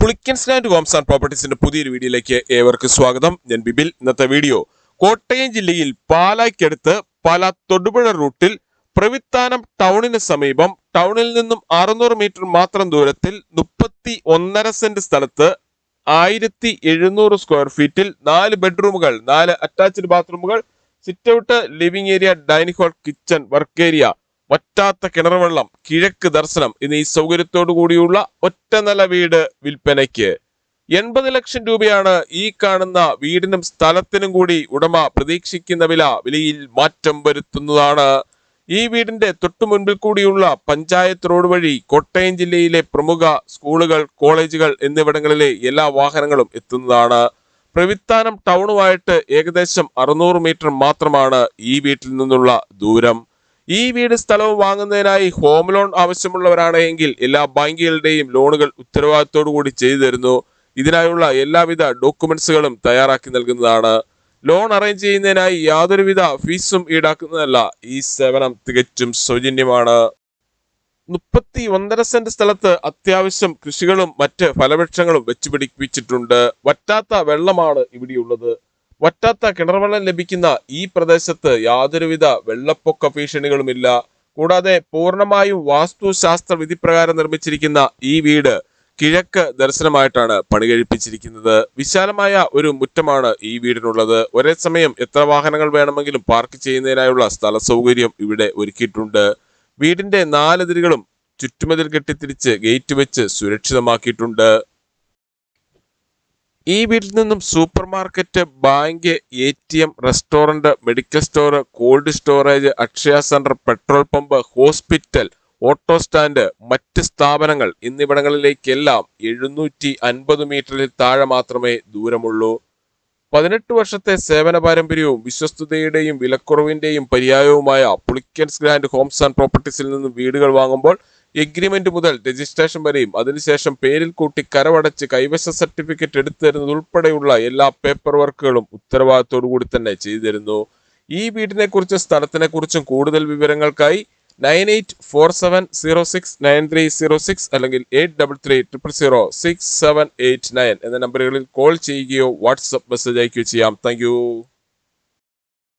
Pulickans land Holmes and പ്രോപ്പർട്ടീസിന്റെ പുതിയൊരു വീഡിയോയിലേക്ക് ഏവർക്കും സ്വാഗതം. ഞാൻ ബിബിൽ. ഇന്നത്തെ വീഡിയോ കോട്ടയം ജില്ലയിൽ പാലായ്ക്കടുത്ത് പാല തൊടുപുഴ റൂട്ടിൽ പ്രവിത്താനം ടൗണിന് സമീപം ടൗണിൽ നിന്നും 600 മീറ്റർ മാത്രം ദൂരത്തിൽ 31.5 സെന്റ് സ്ഥലത്ത് 1700 സ്ക്വയർ ഫീറ്റിൽ 4 ബെഡ്റൂമുകൾ, 4 അറ്റാച്ച്ഡ് ബാത്റൂമുകൾ, sit out, living area, dining hall, kitchen, work area, വറ്റാത്ത കിണർവെള്ളം, കിഴക്ക് ദർശനം എന്നീ സൗകര്യത്തോടു കൂടിയുള്ള ഒറ്റ നില വീട് വിൽപ്പനയ്ക്ക്. 80 ലക്ഷം രൂപയാണ് ഈ കാണുന്ന വീടിനും സ്ഥലത്തിനും കൂടി ഉടമ പ്രതീക്ഷിക്കുന്ന വിലയിൽ മാറ്റം വരുത്തുന്നതാണ്. ഈ വീടിന്റെ തൊട്ടു മുൻപിൽ കൂടിയുള്ള പഞ്ചായത്ത് റോഡ് വഴി കോട്ടയം ജില്ലയിലെ പ്രമുഖ സ്കൂളുകൾ, കോളേജുകൾ എന്നിവിടങ്ങളിലെ എല്ലാ വാഹനങ്ങളും എത്തുന്നതാണ്. പ്രവിത്താനം ടൗണുമായിട്ട് ഏകദേശം 600 മീറ്റർ മാത്രമാണ് ഈ വീട്ടിൽ നിന്നുള്ള ദൂരം. ഈ വീട് സ്ഥലവും വാങ്ങുന്നതിനായി ഹോം ലോൺ ആവശ്യമുള്ളവരാണെങ്കിൽ എല്ലാ ബാങ്കുകളുടെയും ലോണുകൾ ഉത്തരവാദിത്തോടു കൂടി ചെയ്തു തരുന്നു. ഇതിനായുള്ള എല്ലാവിധ ഡോക്യുമെന്റ്സുകളും തയ്യാറാക്കി നൽകുന്നതാണ്. ലോൺ അറേഞ്ച് ചെയ്യുന്നതിനായി യാതൊരുവിധ ഫീസും ഈടാക്കുന്നതല്ല. ഈ സേവനം തികച്ചും സൗജന്യമാണ്. 31.5 സെന്റ് സ്ഥലത്ത് അത്യാവശ്യം കൃഷികളും മറ്റ് ഫലവൃക്ഷങ്ങളും വെച്ചുപിടിപ്പിച്ചിട്ടുണ്ട്. വറ്റാത്ത വെള്ളമാണ് ഇവിടെയുള്ളത്. വറ്റാത്ത കിണർവെള്ളം ലഭിക്കുന്ന ഈ പ്രദേശത്ത് യാതൊരുവിധ വെള്ളപ്പൊക്ക ഭീഷണികളുമില്ല. കൂടാതെ പൂർണ്ണമായും വാസ്തുശാസ്ത്ര വിധിപ്രകാരം നിർമ്മിച്ചിരിക്കുന്ന ഈ വീട് കിഴക്ക് ദർശനമായിട്ടാണ് പണി കഴിപ്പിച്ചിരിക്കുന്നത്. വിശാലമായ ഒരു മുറ്റമാണ് ഈ വീടിനുള്ളത്. ഒരേ സമയം എത്ര വാഹനങ്ങൾ വേണമെങ്കിലും പാർക്ക് ചെയ്യുന്നതിനായുള്ള സ്ഥല സൗകര്യം ഇവിടെ ഒരുക്കിയിട്ടുണ്ട്. വീടിന്റെ 4 അതിരുകളും ചുറ്റുമതിൽ കെട്ടിത്തിരിച്ച് ഗേറ്റ് വെച്ച് സുരക്ഷിതമാക്കിയിട്ടുണ്ട്. ഈ വീട്ടിൽ നിന്നും super market, bank, ATM, restaurant, medical store, cold storage, Akshaya centre, petrol pump, hospital, auto stand, മറ്റ് സ്ഥാപനങ്ങൾ എന്നിവിടങ്ങളിലേക്കെല്ലാം 750 മീറ്ററിൽ താഴെ മാത്രമേ ദൂരമുള്ളൂ. 18 വർഷത്തെ സേവന പാരമ്പര്യവും വിശ്വസ്തതയുടെയും വിലക്കുറവിന്റെയും പര്യായവുമായ പുളിക്കൻസ് ലാൻഡ് ഹോംസ് ആൻഡ് പ്രോപ്പർട്ടീസിൽ നിന്ന് വീടുകൾ വാങ്ങുമ്പോൾ എഗ്രിമെന്റ് മുതൽ രജിസ്ട്രേഷൻ വരെയും അതിനുശേഷം പേരിൽ കൂട്ടി കരമടച്ച് കൈവശ സർട്ടിഫിക്കറ്റ് എടുത്തു തരുന്നത് ഉൾപ്പെടെയുള്ള എല്ലാ പേപ്പർ വർക്കുകളും ഉത്തരവാദിത്തോടു കൂടി തന്നെ ചെയ്തു തരുന്നു. ഈ വീടിനെ കുറിച്ചും സ്ഥലത്തിനെ കുറിച്ചും കൂടുതൽ വിവരങ്ങൾക്കായി 9847069306 അല്ലെങ്കിൽ 833006 789 എന്ന നമ്പറുകളിൽ കോൾ ചെയ്യുകയോ വാട്സ്ആപ്പ് മെസ്സേജ് അയക്കുകയോ ചെയ്യാം. താങ്ക്